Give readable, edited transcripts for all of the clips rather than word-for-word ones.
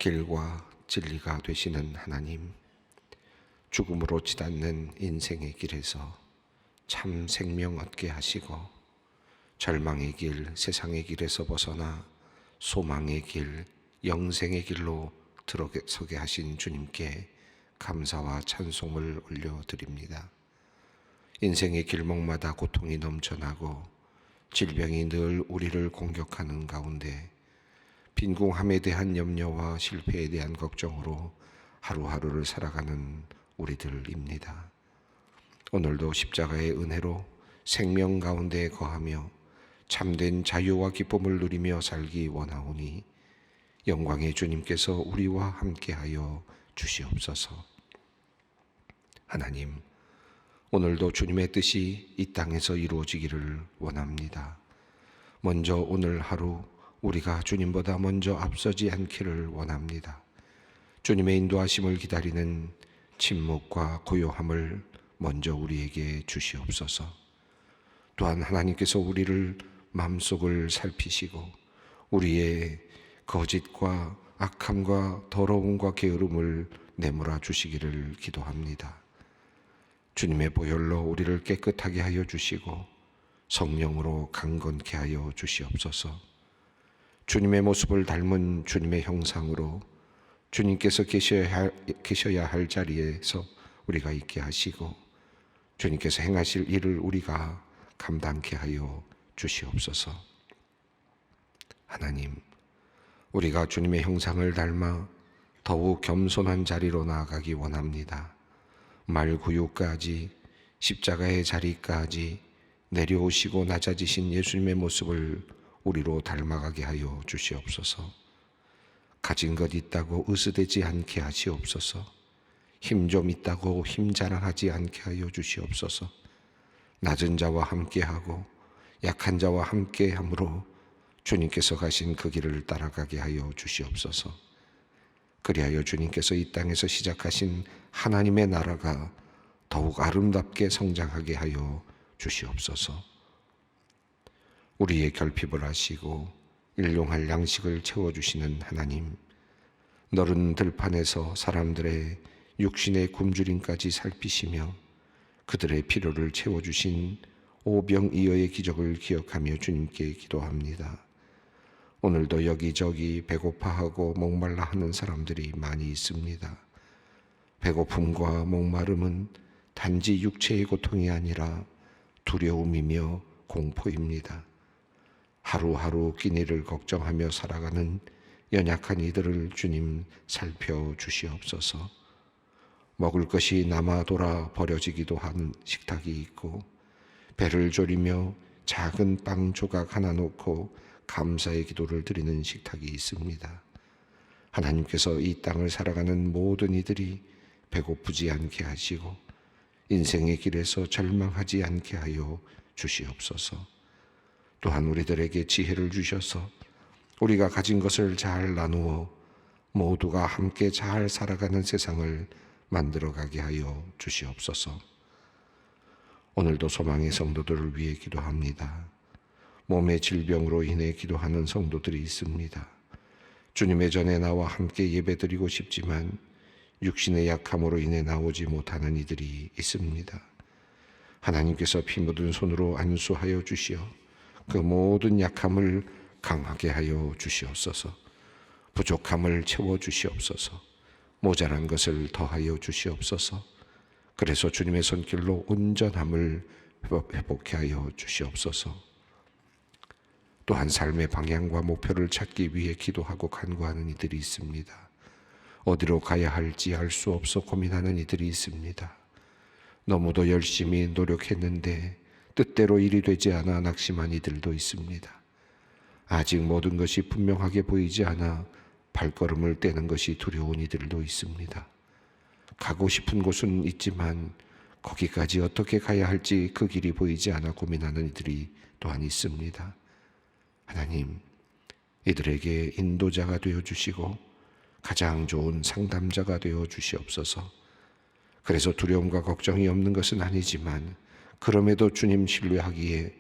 길과 진리가 되시는 하나님, 죽음으로 치닫는 인생의 길에서 참 생명 얻게 하시고 절망의 길, 세상의 길에서 벗어나 소망의 길, 영생의 길로 들어서게 하신 주님께 감사와 찬송을 올려드립니다. 인생의 길목마다 고통이 넘쳐나고 질병이 늘 우리를 공격하는 가운데 빈궁함에 대한 염려와 실패에 대한 걱정으로 하루하루를 살아가는 우리들입니다. 오늘도 십자가의 은혜로 생명 가운데 거하며 참된 자유와 기쁨을 누리며 살기 원하오니 영광의 주님께서 우리와 함께하여 주시옵소서. 하나님, 오늘도 주님의 뜻이 이 땅에서 이루어지기를 원합니다. 먼저 오늘 하루 우리가 주님보다 먼저 앞서지 않기를 원합니다. 주님의 인도하심을 기다리는 침묵과 고요함을 먼저 우리에게 주시옵소서. 또한 하나님께서 우리를 마음속을 살피시고 우리의 거짓과 악함과 더러움과 게으름을 내몰아 주시기를 기도합니다. 주님의 보혈로 우리를 깨끗하게 하여 주시고 성령으로 강건케 하여 주시옵소서. 주님의 모습을 닮은 주님의 형상으로 주님께서 계셔야 할 자리에서 우리가 있게 하시고 주님께서 행하실 일을 우리가 감당케 하여 주시옵소서. 하나님, 우리가 주님의 형상을 닮아 더욱 겸손한 자리로 나아가기 원합니다. 말구유까지 십자가의 자리까지 내려오시고 낮아지신 예수님의 모습을 우리로 닮아가게 하여 주시옵소서. 가진 것 있다고 으스대지 않게 하시옵소서. 힘 좀 있다고 힘 자랑하지 않게 하여 주시옵소서. 낮은 자와 함께하고 약한 자와 함께함으로 주님께서 가신 그 길을 따라가게 하여 주시옵소서. 그리하여 주님께서 이 땅에서 시작하신 하나님의 나라가 더욱 아름답게 성장하게 하여 주시옵소서. 우리의 결핍을 아시고 일용할 양식을 채워주시는 하나님, 너른 들판에서 사람들의 육신의 굶주림까지 살피시며 그들의 필요를 채워주신 오병이어의 기적을 기억하며 주님께 기도합니다. 오늘도 여기저기 배고파하고 목말라 하는 사람들이 많이 있습니다. 배고픔과 목마름은 단지 육체의 고통이 아니라 두려움이며 공포입니다. 하루하루 끼니를 걱정하며 살아가는 연약한 이들을 주님 살펴주시옵소서. 먹을 것이 남아 돌아 버려지기도 한 식탁이 있고 배를 졸이며 작은 빵 조각 하나 놓고 감사의 기도를 드리는 식탁이 있습니다. 하나님께서 이 땅을 살아가는 모든 이들이 배고프지 않게 하시고 인생의 길에서 절망하지 않게 하여 주시옵소서. 또한 우리들에게 지혜를 주셔서 우리가 가진 것을 잘 나누어 모두가 함께 잘 살아가는 세상을 만들어가게 하여 주시옵소서. 오늘도 소망의 성도들을 위해 기도합니다. 몸의 질병으로 인해 기도하는 성도들이 있습니다. 주님의 전에 나와 함께 예배드리고 싶지만 육신의 약함으로 인해 나오지 못하는 이들이 있습니다. 하나님께서 피 묻은 손으로 안수하여 주시어 그 모든 약함을 강하게 하여 주시옵소서. 부족함을 채워주시옵소서. 모자란 것을 더하여 주시옵소서. 그래서 주님의 손길로 온전함을 회복케 하여 주시옵소서. 또한 삶의 방향과 목표를 찾기 위해 기도하고 간구하는 이들이 있습니다. 어디로 가야 할지 알 수 없어 고민하는 이들이 있습니다. 너무도 열심히 노력했는데 뜻대로 일이 되지 않아 낙심한 이들도 있습니다. 아직 모든 것이 분명하게 보이지 않아 발걸음을 떼는 것이 두려운 이들도 있습니다. 가고 싶은 곳은 있지만 거기까지 어떻게 가야 할지 그 길이 보이지 않아 고민하는 이들이 또한 있습니다. 하나님, 이들에게 인도자가 되어주시고 가장 좋은 상담자가 되어주시옵소서. 그래서 두려움과 걱정이 없는 것은 아니지만 그럼에도 주님 신뢰하기에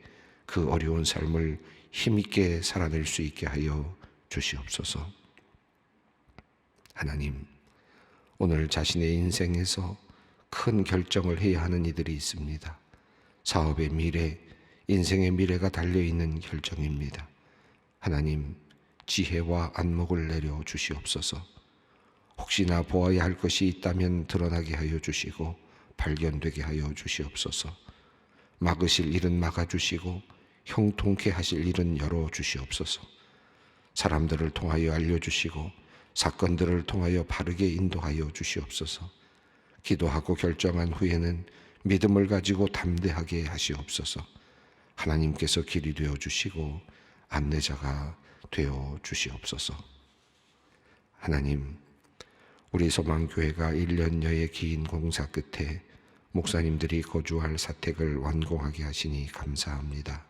그 어려운 삶을 힘있게 살아낼 수 있게 하여 주시옵소서. 하나님, 오늘 자신의 인생에서 큰 결정을 해야 하는 이들이 있습니다. 사업의 미래, 인생의 미래가 달려있는 결정입니다. 하나님, 지혜와 안목을 내려 주시옵소서. 혹시나 보아야 할 것이 있다면 드러나게 하여 주시고 발견되게 하여 주시옵소서. 막으실 일은 막아주시고 형통케 하실 일은 열어주시옵소서. 사람들을 통하여 알려주시고 사건들을 통하여 바르게 인도하여 주시옵소서. 기도하고 결정한 후에는 믿음을 가지고 담대하게 하시옵소서. 하나님께서 길이 되어 주시고 안내자가 되어 주시옵소서. 하나님, 우리 소망교회가 1년여의 긴 공사 끝에 목사님들이 거주할 사택을 완공하게 하시니 감사합니다.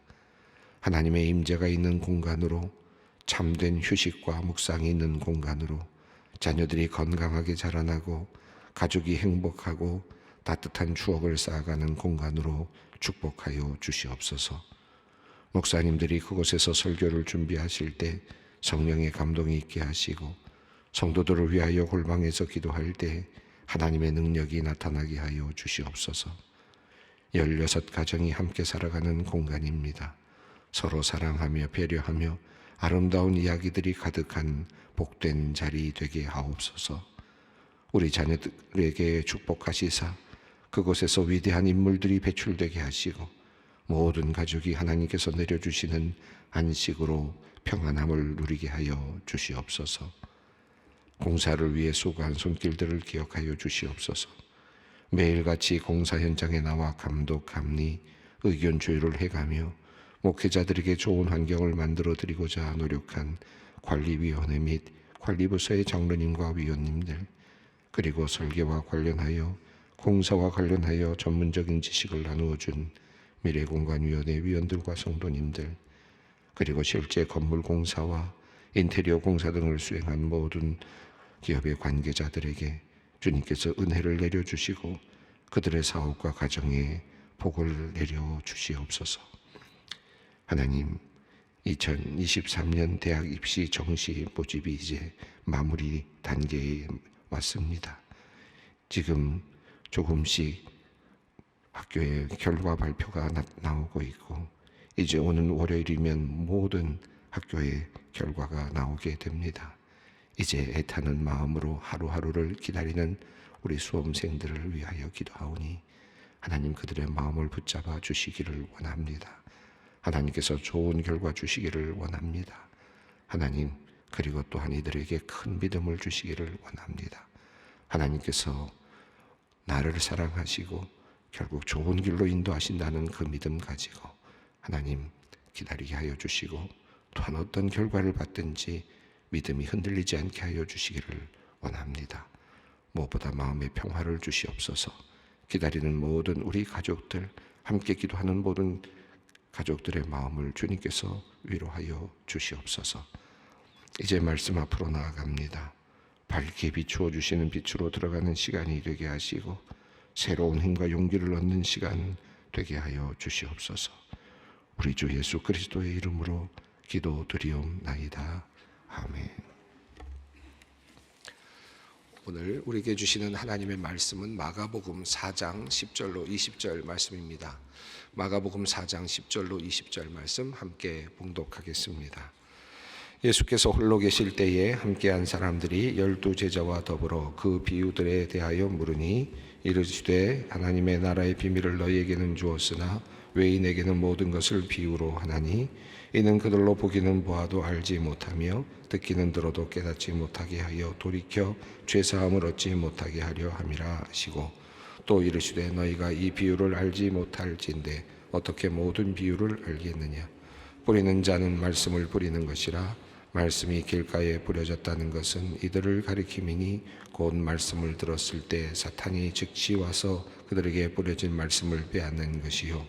하나님의 임재가 있는 공간으로, 참된 휴식과 묵상이 있는 공간으로, 자녀들이 건강하게 자라나고 가족이 행복하고 따뜻한 추억을 쌓아가는 공간으로 축복하여 주시옵소서. 목사님들이 그곳에서 설교를 준비하실 때 성령의 감동이 있게 하시고, 성도들을 위하여 골방에서 기도할 때 하나님의 능력이 나타나게 하여 주시옵소서. 16가정이 함께 살아가는 공간입니다. 서로 사랑하며 배려하며 아름다운 이야기들이 가득한 복된 자리 되게 하옵소서. 우리 자녀들에게 축복하시사 그곳에서 위대한 인물들이 배출되게 하시고 모든 가족이 하나님께서 내려주시는 안식으로 평안함을 누리게 하여 주시옵소서. 공사를 위해 수고한 손길들을 기억하여 주시옵소서. 매일같이 공사 현장에 나와 감독, 감리, 의견 조율을 해가며 목회자들에게 좋은 환경을 만들어 드리고자 노력한 관리위원회 및 관리부서의 장로님과 위원님들, 그리고 설계와 관련하여 공사와 관련하여 전문적인 지식을 나누어 준 미래공간위원회 위원들과 성도님들, 그리고 실제 건물 공사와 인테리어 공사 등을 수행한 모든 기업의 관계자들에게 주님께서 은혜를 내려주시고 그들의 사업과 가정에 복을 내려주시옵소서. 하나님, 2023년 대학 입시 정시 모집이 이제 마무리 단계에 왔습니다. 지금 조금씩 학교에 결과 발표가 나오고 있고, 이제 오는 월요일이면 모든 학교에 결과가 나오게 됩니다. 이제 애타는 마음으로 하루하루를 기다리는 우리 수험생들을 위하여 기도하오니 하나님, 그들의 마음을 붙잡아 주시기를 원합니다. 하나님께서 좋은 결과 주시기를 원합니다. 하나님, 그리고 또한 이들에게 큰 믿음을 주시기를 원합니다. 하나님께서 나를 사랑하시고 결국 좋은 길로 인도하신다는 그 믿음 가지고 하나님 기다리게 하여 주시고, 또한 어떤 결과를 받든지 믿음이 흔들리지 않게 하여 주시기를 원합니다. 무엇보다 마음의 평화를 주시옵소서. 기다리는 모든 우리 가족들, 함께 기도하는 모든 가족들의 마음을 주님께서 위로하여 주시옵소서. 이제 말씀 앞으로 나아갑니다. 밝게 비추어 주시는 빛으로 들어가는 시간이 되게 하시고 새로운 힘과 용기를 얻는 시간 되게 하여 주시옵소서. 우리 주 예수 그리스도의 이름으로 기도드리옵나이다. 아멘. 오늘 우리에게 주시는 하나님의 말씀은 마가복음 4장 10절로 20절 말씀입니다. 마가복음 4장 10절로 20절 말씀 함께 봉독하겠습니다. 예수께서 홀로 계실 때에 함께한 사람들이 12제자와 더불어 그 비유들에 대하여 물으니 이르시되 하나님의 나라의 비밀을 너희에게는 주었으나 외인에게는 모든 것을 비유로 하나니 이는 그들로 보기는 보아도 알지 못하며 듣기는 들어도 깨닫지 못하게 하여 돌이켜 죄사함을 얻지 못하게 하려 함이라 하시고, 또 이르시되 너희가 이 비유를 알지 못할진대 어떻게 모든 비유를 알겠느냐. 뿌리는 자는 말씀을 뿌리는 것이라. 말씀이 길가에 뿌려졌다는 것은 이들을 가리킴이니 곧 말씀을 들었을 때 사탄이 즉시 와서 그들에게 뿌려진 말씀을 빼앗는 것이요,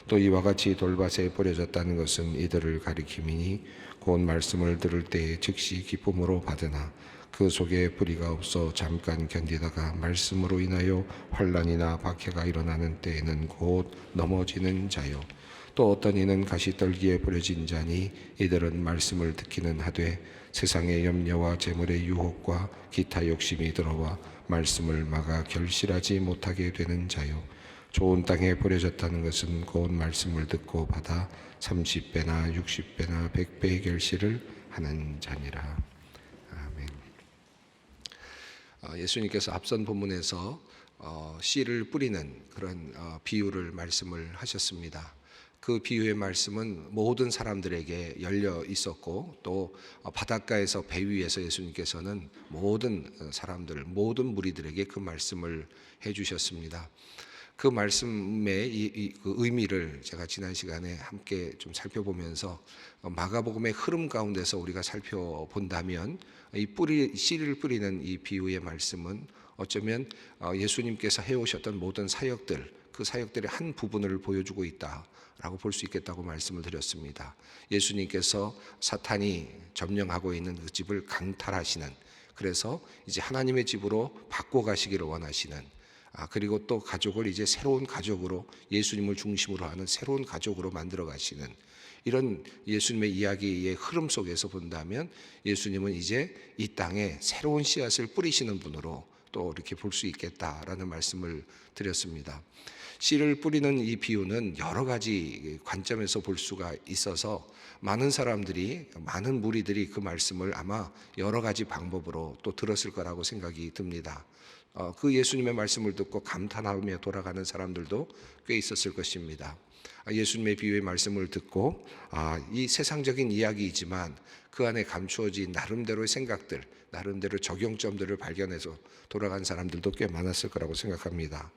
또 이와 같이 돌밭에 뿌려졌다는 것은 이들을 가리킴이니 곧 말씀을 들을 때에 즉시 기쁨으로 받으나 그 속에 뿌리가 없어 잠깐 견디다가 말씀으로 인하여 환난이나 박해가 일어나는 때에는 곧 넘어지는 자요, 또 어떤 이는 가시떨기에 버려진 자니 이들은 말씀을 듣기는 하되 세상의 염려와 재물의 유혹과 기타 욕심이 들어와 말씀을 막아 결실하지 못하게 되는 자요. 좋은 땅에 버려졌다는 것은 고운 말씀을 듣고 받아 30배나 60배나 100배의 결실을 하는 자니라. 아멘. 예수님께서 앞선 본문에서 씨를 뿌리는 그런 비유를 말씀을 하셨습니다. 그 비유의 말씀은 모든 사람들에게 열려 있었고 또 바닷가에서 배 위에서 예수님께서는 모든 사람들, 모든 무리들에게 그 말씀을 해주셨습니다. 그 말씀의 그 의미를 제가 지난 시간에 함께 좀 살펴보면서 마가복음의 흐름 가운데서 우리가 살펴본다면 이 씨를 뿌리는 이 비유의 말씀은 어쩌면 예수님께서 해오셨던 모든 사역들, 그 사역들의 한 부분을 보여주고 있다라고 볼 수 있겠다고 말씀을 드렸습니다. 예수님께서 사탄이 점령하고 있는 그 집을 강탈하시는, 그래서 이제 하나님의 집으로 바꿔 가시기를 원하시는, 그리고 또 가족을 이제 새로운 가족으로, 예수님을 중심으로 하는 새로운 가족으로 만들어 가시는 이런 예수님의 이야기의 흐름 속에서 본다면 예수님은 이제 이 땅에 새로운 씨앗을 뿌리시는 분으로 또 이렇게 볼 수 있겠다라는 말씀을 드렸습니다. 씨를 뿌리는 이 비유는 여러 가지 관점에서 볼 수가 있어서 많은 사람들이, 많은 무리들이 그 말씀을 아마 여러 가지 방법으로 또 들었을 거라고 생각이 듭니다. 그 예수님의 말씀을 듣고 감탄하며 돌아가는 사람들도 꽤 있었을 것입니다. 예수님의 비유의 말씀을 듣고 이 세상적인 이야기이지만 그 안에 감추어진 나름대로의 생각들, 나름대로 적용점들을 발견해서 돌아간 사람들도 꽤 많았을 거라고 생각합니다.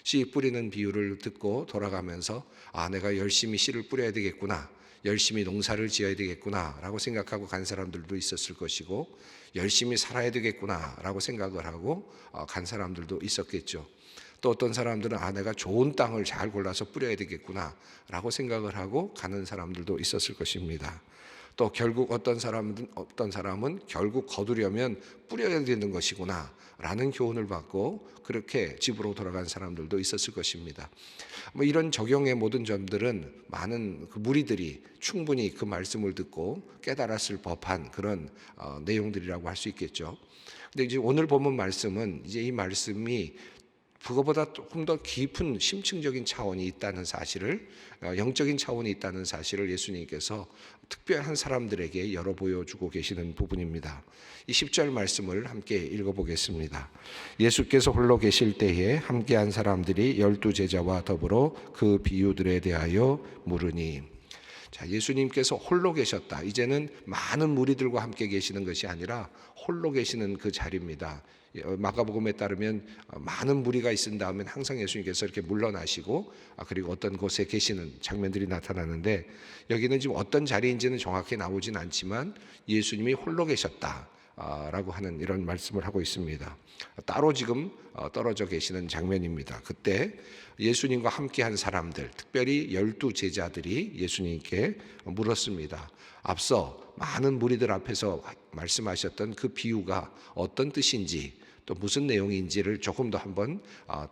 씨 뿌리는 비유를 듣고 돌아가면서 내가 열심히 씨를 뿌려야 되겠구나, 열심히 농사를 지어야 되겠구나 라고 생각하고 간 사람들도 있었을 것이고, 열심히 살아야 되겠구나 라고 생각을 하고 간 사람들도 있었겠죠. 또 어떤 사람들은 내가 좋은 땅을 잘 골라서 뿌려야 되겠구나 라고 생각을 하고 가는 사람들도 있었을 것입니다. 또 결국 어떤 사람은 결국 거두려면 뿌려야 되는 것이구나 라는 교훈을 받고 그렇게 집으로 돌아간 사람들도 있었을 것입니다. 이런 적용의 모든 점들은 많은 그 무리들이 충분히 그 말씀을 듣고 깨달았을 법한 그런 내용들이라고 할 수 있겠죠. 근데 이제 오늘 본문 말씀은 이제 이 말씀이 그거보다 조금 더 깊은 심층적인 차원이 있다는 사실을, 영적인 차원이 있다는 사실을 예수님께서 특별한 사람들에게 열어 보여주고 계시는 부분입니다. 이 10절 말씀을 함께 읽어보겠습니다. 예수께서 홀로 계실 때에 함께한 사람들이 12제자와 더불어 그 비유들에 대하여 물으니. 자, 예수님께서 홀로 계셨다. 이제는 많은 무리들과 함께 계시는 것이 아니라 홀로 계시는 그 자리입니다. 마가복음에 따르면 많은 무리가 있은 다음에 항상 예수님께서 이렇게 물러나시고 그리고 어떤 곳에 계시는 장면들이 나타나는데, 여기는 지금 어떤 자리인지는 정확히 나오진 않지만 예수님이 홀로 계셨다 라고 하는 이런 말씀을 하고 있습니다. 따로 지금 떨어져 계시는 장면입니다. 그때 예수님과 함께한 사람들, 특별히 12제자들이 예수님께 물었습니다. 앞서 많은 무리들 앞에서 말씀하셨던 그 비유가 어떤 뜻인지, 또 무슨 내용인지를 조금 더 한번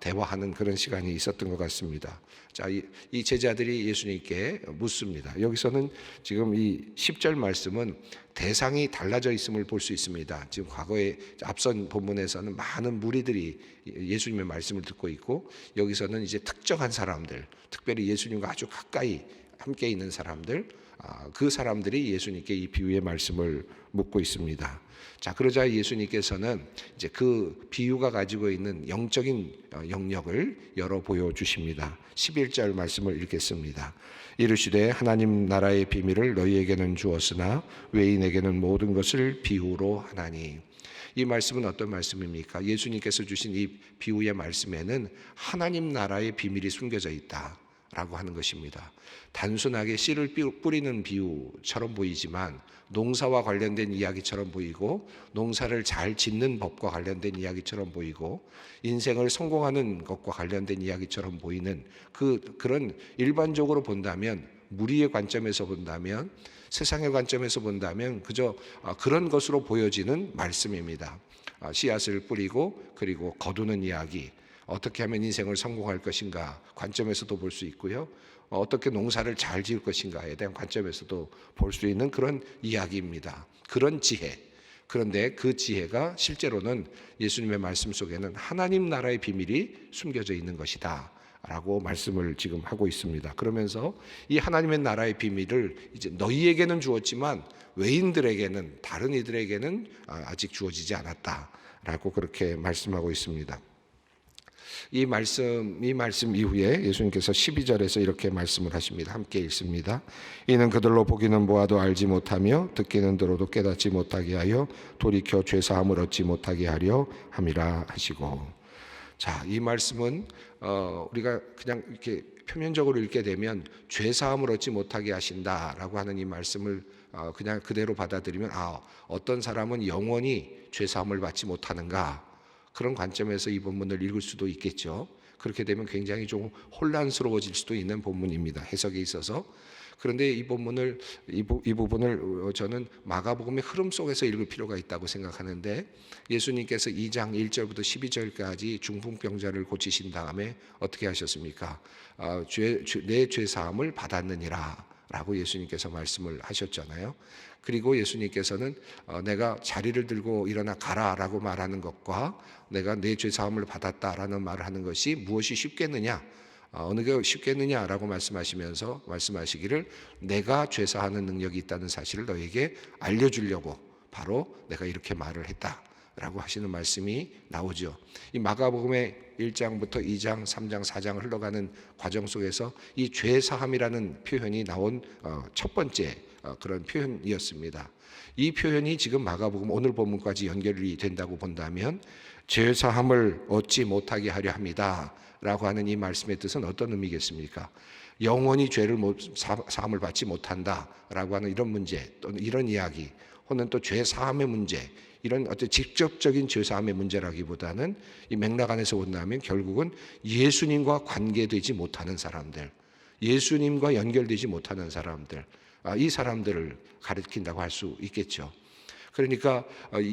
대화하는 그런 시간이 있었던 것 같습니다. 자, 이 제자들이 예수님께 묻습니다. 여기서는 지금 이 10절 말씀은 대상이 달라져 있음을 볼 수 있습니다. 지금 과거에 앞선 본문에서는 많은 무리들이 예수님의 말씀을 듣고 있고, 여기서는 이제 특정한 사람들, 특별히 예수님과 아주 가까이 함께 있는 사람들, 그 사람들이 예수님께 이 비유의 말씀을 묻고 있습니다. 자, 그러자 예수님께서는 이제 그 비유가 가지고 있는 영적인 영역을 열어 보여주십니다. 11절 말씀을 읽겠습니다. 이르시되 하나님 나라의 비밀을 너희에게는 주었으나 외인에게는 모든 것을 비유로 하나니. 이 말씀은 어떤 말씀입니까? 예수님께서 주신 이 비유의 말씀에는 하나님 나라의 비밀이 숨겨져 있다 라고 하는 것입니다. 단순하게 씨를 뿌리는 비유처럼 보이지만 농사와 관련된 이야기처럼 보이고, 농사를 잘 짓는 법과 관련된 이야기처럼 보이고, 인생을 성공하는 것과 관련된 이야기처럼 보이는 그런 일반적으로 본다면, 무리의 관점에서 본다면, 세상의 관점에서 본다면 그저 그런 것으로 보여지는 말씀입니다. 씨앗을 뿌리고 그리고 거두는 이야기, 어떻게 하면 인생을 성공할 것인가 관점에서도 볼 수 있고요. 어떻게 농사를 잘 지을 것인가에 대한 관점에서도 볼 수 있는 그런 이야기입니다. 그런 지혜. 그런데 그 지혜가 실제로는 예수님의 말씀 속에는 하나님 나라의 비밀이 숨겨져 있는 것이다 라고 말씀을 지금 하고 있습니다. 그러면서 이 하나님의 나라의 비밀을 이제 너희에게는 주었지만 외인들에게는, 다른 이들에게는 아직 주어지지 않았다 라고 그렇게 말씀하고 있습니다. 이 말씀 이후에 예수님께서 12절에서 이렇게 말씀을 하십니다. 함께 읽습니다. 이는 그들로 보기는 보아도 알지 못하며 듣기는 들어도 깨닫지 못하게 하여 돌이켜 죄사함을 얻지 못하게 하려 함이라 하시고. 자, 이 말씀은 우리가 그냥 이렇게 표면적으로 읽게 되면 죄사함을 얻지 못하게 하신다라고 하는 이 말씀을 그냥 그대로 받아들이면 어떤 사람은 영원히 죄사함을 받지 못하는가, 그런 관점에서 이 본문을 읽을 수도 있겠죠. 그렇게 되면 굉장히 좀 혼란스러워질 수도 있는 본문입니다. 해석에 있어서. 그런데 이 부분을 저는 마가복음의 흐름 속에서 읽을 필요가 있다고 생각하는데, 예수님께서 2장 1절부터 12절까지 중풍병자를 고치신 다음에 어떻게 하셨습니까? 내 죄사함을 받았느니라 라고 예수님께서 말씀을 하셨잖아요. 그리고 예수님께서는 내가 자리를 들고 일어나 가라라고 말하는 것과 내가 내 죄사함을 받았다라는 말을 하는 것이 무엇이 쉽겠느냐, 어느 게 쉽겠느냐라고 말씀하시면서 말씀하시기를 내가 죄사하는 능력이 있다는 사실을 너에게 알려주려고 바로 내가 이렇게 말을 했다라고 하시는 말씀이 나오죠. 이 마가복음의 1장부터 2장, 3장, 4장을 흘러가는 과정 속에서 이 죄사함이라는 표현이 나온 첫 번째 그런 표현이었습니다. 이 표현이 지금 마가복음 오늘 본문까지 연결이 된다고 본다면 죄사함을 얻지 못하게 하려 합니다 라고 하는 이 말씀의 뜻은 어떤 의미겠습니까? 영원히 죄를 사함을 받지 못한다라고 하는 이런 문제, 또는 이런 이야기, 혹은 또 죄사함의 문제, 이런 어떤 직접적인 죄사함의 문제라기보다는 이 맥락 안에서 본다면 결국은 예수님과 관계되지 못하는 사람들, 예수님과 연결되지 못하는 사람들, 이 사람들을 가리킨다고 할 수 있겠죠. 그러니까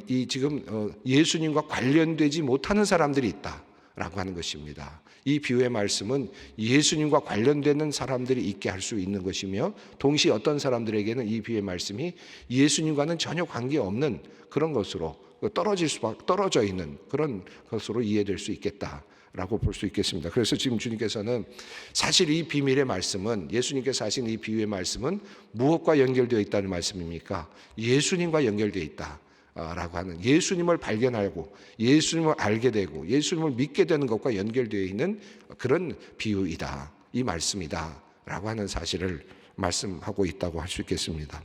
이 지금 예수님과 관련되지 못하는 사람들이 있다라고 하는 것입니다. 이 비유의 말씀은 예수님과 관련되는 사람들이 있게 할 수 있는 것이며, 동시에 어떤 사람들에게는 이 비유의 말씀이 예수님과는 전혀 관계없는 그런 것으로 떨어져 있는 그런 것으로 이해될 수 있겠다라고 볼 수 있겠습니다. 그래서 지금 주님께서는 사실 이 비밀의 말씀은, 예수님께서 하신 이 비유의 말씀은 무엇과 연결되어 있다는 말씀입니까? 예수님과 연결되어 있다 라고 하는, 예수님을 발견하고 예수님을 알게 되고 예수님을 믿게 되는 것과 연결되어 있는 그런 비유이다, 이 말씀이다 라고 하는 사실을 말씀하고 있다고 할 수 있겠습니다.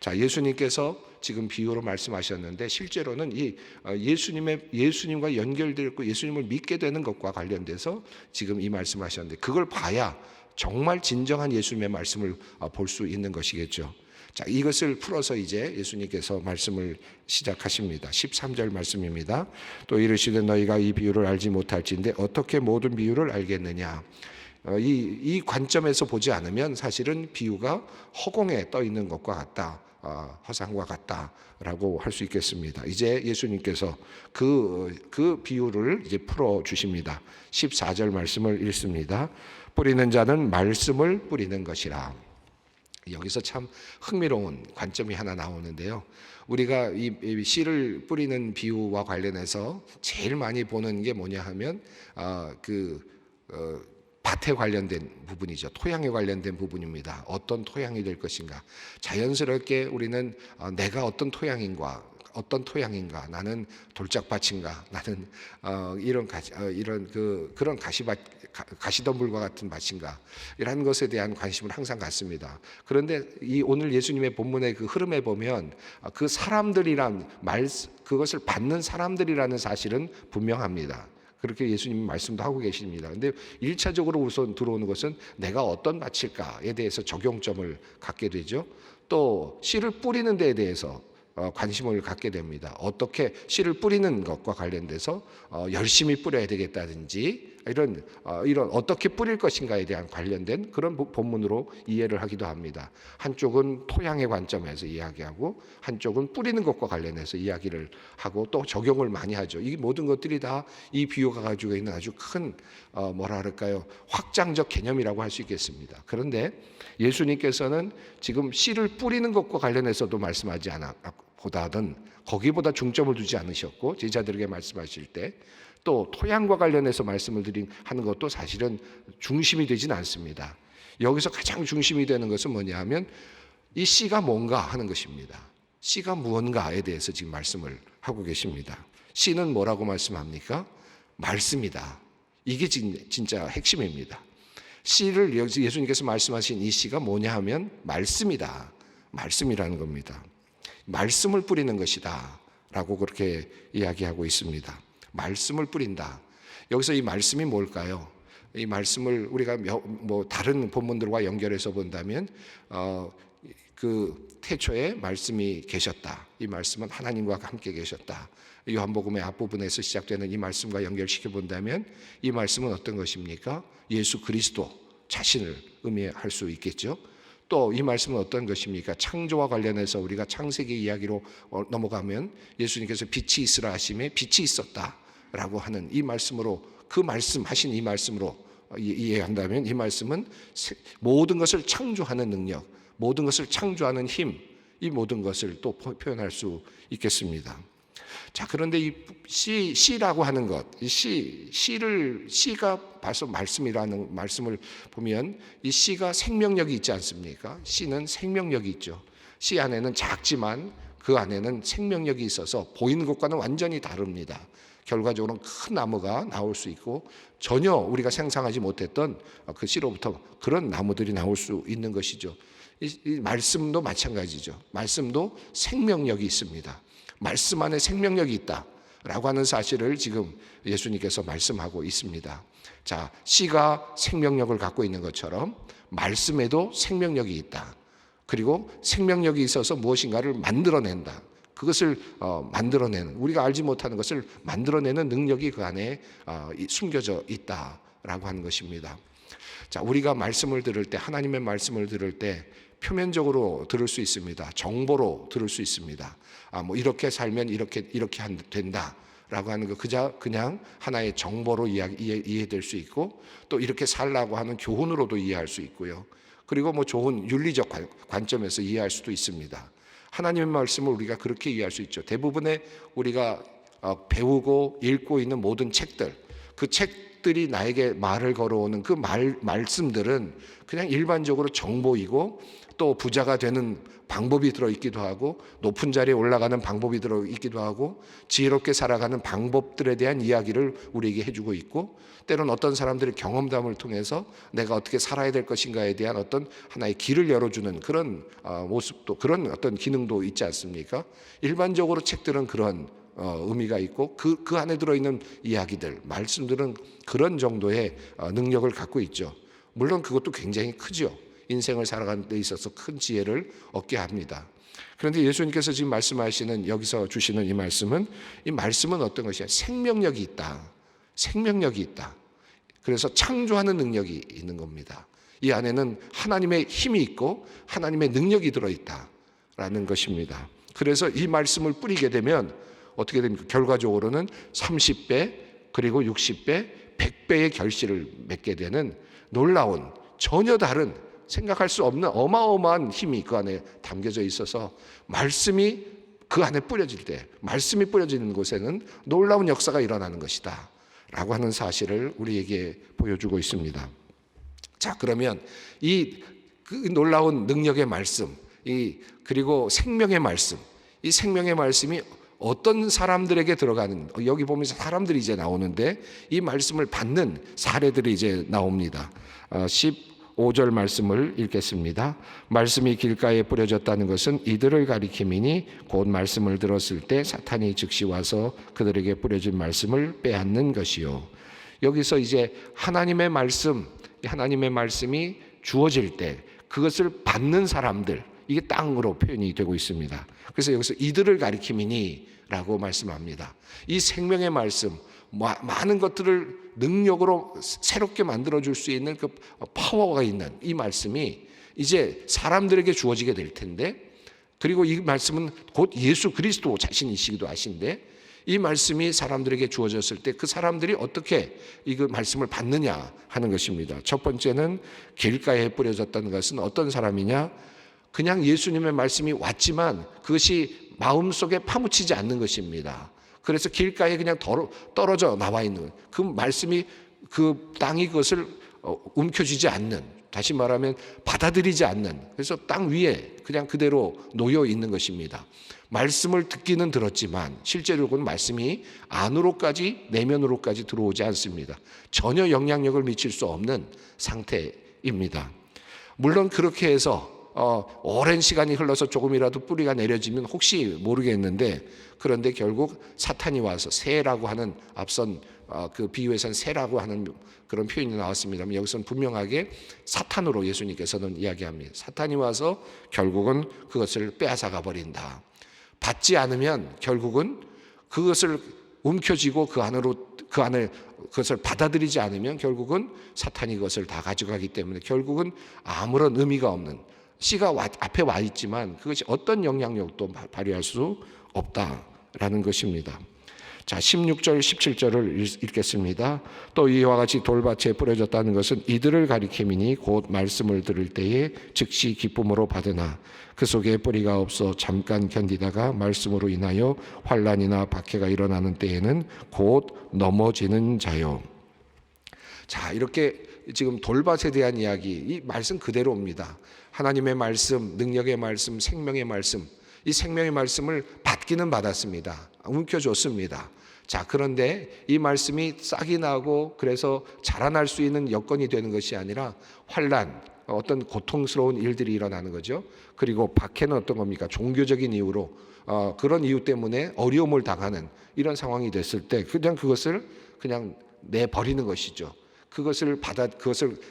자, 예수님께서 지금 비유로 말씀하셨는데 실제로는 이 예수님과 연결되고 예수님을 믿게 되는 것과 관련돼서 지금 이 말씀하셨는데, 그걸 봐야 정말 진정한 예수님의 말씀을 볼 수 있는 것이겠죠. 자, 이것을 풀어서 이제 예수님께서 말씀을 시작하십니다. 13절 말씀입니다. 또 이르시되 너희가 이 비유를 알지 못할진대 어떻게 모든 비유를 알겠느냐. 이 관점에서 보지 않으면 사실은 비유가 허공에 떠 있는 것과 같다, 허상과 같다라고 할 수 있겠습니다. 이제 예수님께서 그 비유를 이제 풀어 주십니다. 14절 말씀을 읽습니다. 뿌리는 자는 말씀을 뿌리는 것이라. 여기서 참 흥미로운 관점이 하나 나오는데요. 우리가 이 씨를 뿌리는 비유와 관련해서 제일 많이 보는 게 뭐냐 하면 밭에 관련된 부분이죠. 토양에 관련된 부분입니다. 어떤 토양이 될 것인가. 자연스럽게 우리는 내가 어떤 토양인가, 나는 돌짝밭인가, 나는 그런 가시덤불과 같은 밭인가, 이런 것에 대한 관심을 항상 갖습니다. 그런데 오늘 예수님의 본문의 그 흐름에 보면 그 사람들이란 그것을 받는 사람들이라는 사실은 분명합니다. 그렇게 예수님이 말씀도 하고 계십니다. 그런데 1차적으로 우선 들어오는 것은 내가 어떤 밭일까에 대해서 적용점을 갖게 되죠. 또 씨를 뿌리는 데에 대해서 관심을 갖게 됩니다. 어떻게 씨를 뿌리는 것과 관련돼서 열심히 뿌려야 되겠다든지, 이런 어떻게 뿌릴 것인가에 대한 관련된 그런 본문으로 이해를 하기도 합니다. 한쪽은 토양의 관점에서 이야기하고 한쪽은 뿌리는 것과 관련해서 이야기를 하고 또 적용을 많이 하죠. 이 모든 것들이 다 이 비유가 가지고 있는 아주 큰 확장적 개념이라고 할 수 있겠습니다. 그런데 예수님께서는 지금 씨를 뿌리는 것과 관련해서도 말씀하지 보다는 거기보다 중점을 두지 않으셨고, 제자들에게 말씀하실 때 또 토양과 관련해서 말씀을 하는 것도 사실은 중심이 되진 않습니다. 여기서 가장 중심이 되는 것은 뭐냐 하면 이 씨가 뭔가 하는 것입니다. 씨가 무언가에 대해서 지금 말씀을 하고 계십니다. 씨는 뭐라고 말씀합니까? 말씀이다. 이게 진짜 핵심입니다. 씨를 예수님께서 말씀하신 이 씨가 뭐냐 하면 말씀이다. 말씀이라는 겁니다. 말씀을 뿌리는 것이다 라고 그렇게 이야기하고 있습니다. 말씀을 뿌린다. 여기서 이 말씀이 뭘까요? 이 말씀을 우리가 다른 본문들과 연결해서 본다면 그 태초에 말씀이 계셨다. 이 말씀은 하나님과 함께 계셨다. 요한복음의 앞부분에서 시작되는 이 말씀과 연결시켜 본다면 이 말씀은 어떤 것입니까? 예수 그리스도 자신을 의미할 수 있겠죠. 또 이 말씀은 어떤 것입니까? 창조와 관련해서 우리가 창세기 이야기로 넘어가면 예수님께서 빛이 있으라 하심에 빛이 있었다라고 하는 이 말씀으로, 그 말씀하신 이 말씀으로 이해한다면 이 말씀은 모든 것을 창조하는 능력, 모든 것을 창조하는 힘, 이 모든 것을 또 표현할 수 있겠습니다. 자, 그런데 이 씨라고 하는 것, 이 씨가 벌써 말씀이라는 말씀을 보면 이 씨가 생명력이 있지 않습니까? 씨는 생명력이 있죠. 씨 안에는 작지만 그 안에는 생명력이 있어서 보이는 것과는 완전히 다릅니다. 결과적으로는 큰 나무가 나올 수 있고 전혀 우리가 상상하지 못했던 그 씨로부터 그런 나무들이 나올 수 있는 것이죠. 이 말씀도 마찬가지죠. 말씀도 생명력이 있습니다. 말씀 안에 생명력이 있다라고 하는 사실을 지금 예수님께서 말씀하고 있습니다. 자, 씨가 생명력을 갖고 있는 것처럼 말씀에도 생명력이 있다. 그리고 생명력이 있어서 무엇인가를 만들어낸다. 그것을 만들어내는, 우리가 알지 못하는 것을 만들어내는 능력이 그 안에 숨겨져 있다라고 하는 것입니다. 자, 우리가 말씀을 들을 때, 하나님의 말씀을 들을 때 표면적으로 들을 수 있습니다. 정보로 들을 수 있습니다. 이렇게 살면 이렇게 된다라고 하는 거 그냥 하나의 정보로 이해될 수 있고, 또 이렇게 살라고 하는 교훈으로도 이해할 수 있고요. 그리고 좋은 윤리적 관점에서 이해할 수도 있습니다. 하나님의 말씀을 우리가 그렇게 이해할 수 있죠. 대부분의 우리가 배우고 읽고 있는 모든 책들, 그 책들이 나에게 말을 걸어오는 그 말씀들은 그냥 일반적으로 정보이고, 또 부자가 되는 방법이 들어있기도 하고, 높은 자리에 올라가는 방법이 들어있기도 하고, 지혜롭게 살아가는 방법들에 대한 이야기를 우리에게 해주고 있고, 때로는 어떤 사람들의 경험담을 통해서 내가 어떻게 살아야 될 것인가에 대한 어떤 하나의 길을 열어주는 그런 모습도, 그런 어떤 기능도 있지 않습니까? 일반적으로 책들은 그런 의미가 있고, 그 안에 들어있는 이야기들, 말씀들은 그런 정도의 능력을 갖고 있죠. 물론 그것도 굉장히 크죠. 인생을 살아가는 데 있어서 큰 지혜를 얻게 합니다. 그런데 예수님께서 지금 말씀하시는, 여기서 주시는 이 말씀은 어떤 것이야? 생명력이 있다. 생명력이 있다. 그래서 창조하는 능력이 있는 겁니다. 이 안에는 하나님의 힘이 있고 하나님의 능력이 들어있다라는 것입니다. 그래서 이 말씀을 뿌리게 되면 어떻게 됩니까? 결과적으로는 30배, 그리고 60배, 100배의 결실을 맺게 되는 놀라운, 전혀 다른, 생각할 수 없는 어마어마한 힘이 그 안에 담겨져 있어서, 말씀이 그 안에 뿌려질 때, 말씀이 뿌려지는 곳에는 놀라운 역사가 일어나는 것이다 라고 하는 사실을 우리에게 보여주고 있습니다. 자, 그러면 그 놀라운 능력의 말씀, 그리고 생명의 말씀, 이 생명의 말씀이 어떤 사람들에게 들어가는, 여기 보면서 사람들이 이제 나오는데 이 말씀을 받는 사례들이 이제 나옵니다. 15절 말씀을 읽겠습니다. 말씀이 길가에 뿌려졌다는 것은 이들을 가리킴이니 곧 말씀을 들었을 때 사탄이 즉시 와서 그들에게 뿌려진 말씀을 빼앗는 것이요. 여기서 이제 하나님의 말씀이 주어질 때 그것을 받는 사람들, 이게 땅으로 표현이 되고 있습니다. 그래서 여기서 이들을 가리킴이니 라고 말씀합니다. 이 생명의 말씀, 많은 것들을 능력으로 새롭게 만들어줄 수 있는 그 파워가 있는 이 말씀이 이제 사람들에게 주어지게 될 텐데, 그리고 이 말씀은 곧 예수 그리스도 자신이시기도 하신데, 이 말씀이 사람들에게 주어졌을 때 그 사람들이 어떻게 이 말씀을 받느냐 하는 것입니다. 첫 번째는 길가에 뿌려졌다는 것은 어떤 사람이냐? 그냥 예수님의 말씀이 왔지만 그것이 마음속에 파묻히지 않는 것입니다. 그래서 길가에 그냥 떨어져 나와 있는 그 말씀이, 그 땅이 그것을 움켜쥐지 않는, 다시 말하면 받아들이지 않는, 그래서 땅 위에 그냥 그대로 놓여 있는 것입니다. 말씀을 듣기는 들었지만 실제로 그건 말씀이 안으로까지, 내면으로까지 들어오지 않습니다. 전혀 영향력을 미칠 수 없는 상태입니다. 물론 그렇게 해서 오랜 시간이 흘러서 조금이라도 뿌리가 내려지면 혹시 모르겠는데, 그런데 결국 사탄이 와서, 새라고 하는, 앞선 그 비유에서는 새라고 하는 그런 표현이 나왔습니다만 여기서는 분명하게 사탄으로 예수님께서는 이야기합니다. 사탄이 와서 결국은 그것을 빼앗아가 버린다. 받지 않으면 결국은 그것을 움켜쥐고 그 안에 그것을 받아들이지 않으면 결국은 사탄이 그것을 다 가져가기 때문에 결국은 아무런 의미가 없는, 씨가 앞에 와 있지만 그것이 어떤 영향력도 발휘할 수 없다라는 것입니다. 자, 16절 17절을 읽겠습니다. 또 이와 같이 돌밭에 뿌려졌다는 것은 이들을 가리킴이니 곧 말씀을 들을 때에 즉시 기쁨으로 받으나 그 속에 뿌리가 없어 잠깐 견디다가 말씀으로 인하여 환난이나 박해가 일어나는 때에는 곧 넘어지는 자요. 자, 이렇게 지금 돌밭에 대한 이야기, 이 말씀 그대로입니다. 하나님의 말씀, 능력의 말씀, 생명의 말씀, 이 생명의 말씀을 받기는 받았습니다. 움켜줬습니다. 자, 그런데 이 말씀이 싹이 나고 그래서 자라날 수 있는 여건이 되는 것이 아니라 환난, 어떤 고통스러운 일들이 일어나는 거죠. 그리고 박해는 어떤 겁니까? 종교적인 이유로, 그런 이유 때문에 어려움을 당하는 이런 상황이 됐을 때 그냥 그것을 그냥 내버리는 것이죠. 그것을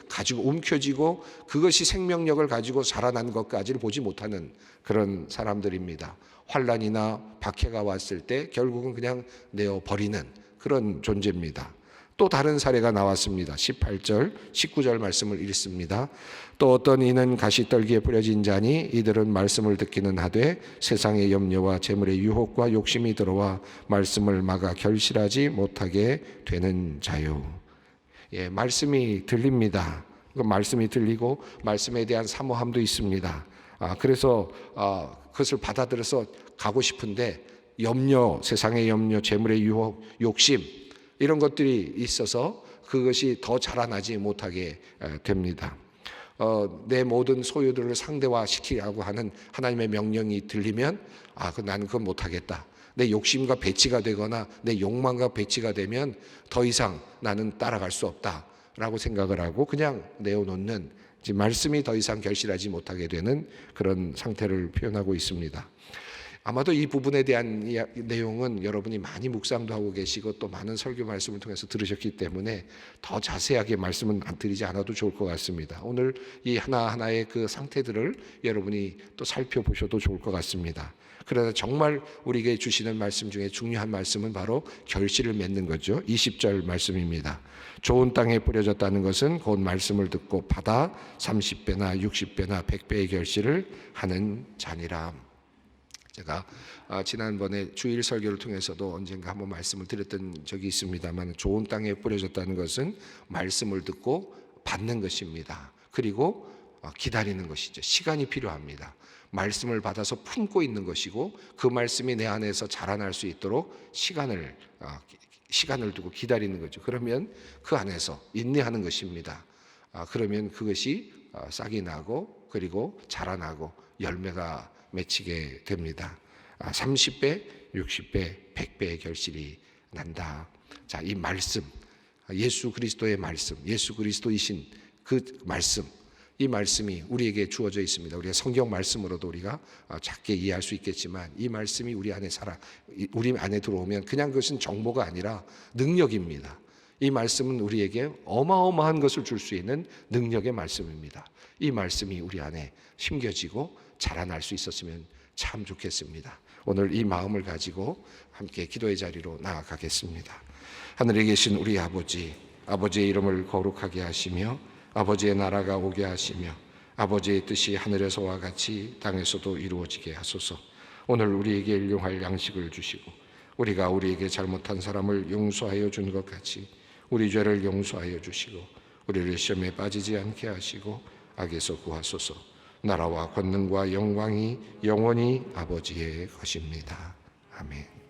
가지고 움켜쥐고 그것이 생명력을 가지고 자라난 것까지를 보지 못하는 그런 사람들입니다. 환난이나 박해가 왔을 때 결국은 그냥 내어버리는 그런 존재입니다. 또 다른 사례가 나왔습니다. 18절, 19절 말씀을 읽습니다. 또 어떤 이는 가시떨기에 뿌려진 자니 이들은 말씀을 듣기는 하되 세상의 염려와 재물의 유혹과 욕심이 들어와 말씀을 막아 결실하지 못하게 되는 자요. 예, 말씀이 들립니다. 말씀이 들리고 말씀에 대한 사모함도 있습니다. 그래서 그것을 받아들여서 가고 싶은데 염려, 세상의 염려, 재물의 유혹, 욕심 이런 것들이 있어서 그것이 더 자라나지 못하게 됩니다. 내 모든 소유들을 상대화시키라고 하는 하나님의 명령이 들리면 나는 그건 못하겠다. 내 욕심과 배치가 되거나 내 욕망과 배치가 되면 더 이상 나는 따라갈 수 없다라고 생각을 하고 그냥 내어놓는, 말씀이 더 이상 결실하지 못하게 되는 그런 상태를 표현하고 있습니다. 아마도 이 부분에 대한 내용은 여러분이 많이 묵상도 하고 계시고 또 많은 설교 말씀을 통해서 들으셨기 때문에 더 자세하게 말씀은 드리지 않아도 좋을 것 같습니다. 오늘 이 하나하나의 그 상태들을 여러분이 또 살펴보셔도 좋을 것 같습니다. 그러나 정말 우리에게 주시는 말씀 중에 중요한 말씀은 바로 결실을 맺는 거죠. 20절 말씀입니다. 좋은 땅에 뿌려졌다는 것은 곧 말씀을 듣고 받아 30배나 60배나 100배의 결실을 하는 자니라. 제가 지난번에 주일 설교를 통해서도 언젠가 한번 말씀을 드렸던 적이 있습니다만, 좋은 땅에 뿌려졌다는 것은 말씀을 듣고 받는 것입니다. 그리고 기다리는 것이죠. 시간이 필요합니다. 말씀을 받아서 품고 있는 것이고 그 말씀이 내 안에서 자라날 수 있도록 시간을 두고 기다리는 거죠. 그러면 그 안에서 인내하는 것입니다. 그러면 그것이 싹이 나고 그리고 자라나고 열매가 맺히게 됩니다. 30배, 60배, 100배의 결실이 난다. 자, 이 말씀, 예수 그리스도의 말씀, 예수 그리스도이신 그 말씀, 이 말씀이 우리에게 주어져 있습니다. 우리가 성경 말씀으로도 우리가 작게 이해할 수 있겠지만 이 말씀이 우리 안에 들어오면 그냥 그것은 정보가 아니라 능력입니다. 이 말씀은 우리에게 어마어마한 것을 줄 수 있는 능력의 말씀입니다. 이 말씀이 우리 안에 심겨지고 자라날 수 있었으면 참 좋겠습니다. 오늘 이 마음을 가지고 함께 기도의 자리로 나아가겠습니다. 하늘에 계신 우리 아버지, 아버지의 이름을 거룩하게 하시며 아버지의 나라가 오게 하시며 아버지의 뜻이 하늘에서와 같이 땅에서도 이루어지게 하소서. 오늘 우리에게 일용할 양식을 주시고 우리가 우리에게 잘못한 사람을 용서하여 준 것 같이 우리 죄를 용서하여 주시고 우리를 시험에 빠지지 않게 하시고 악에서 구하소서. 나라와 권능과 영광이 영원히 아버지의 것입니다. 아멘.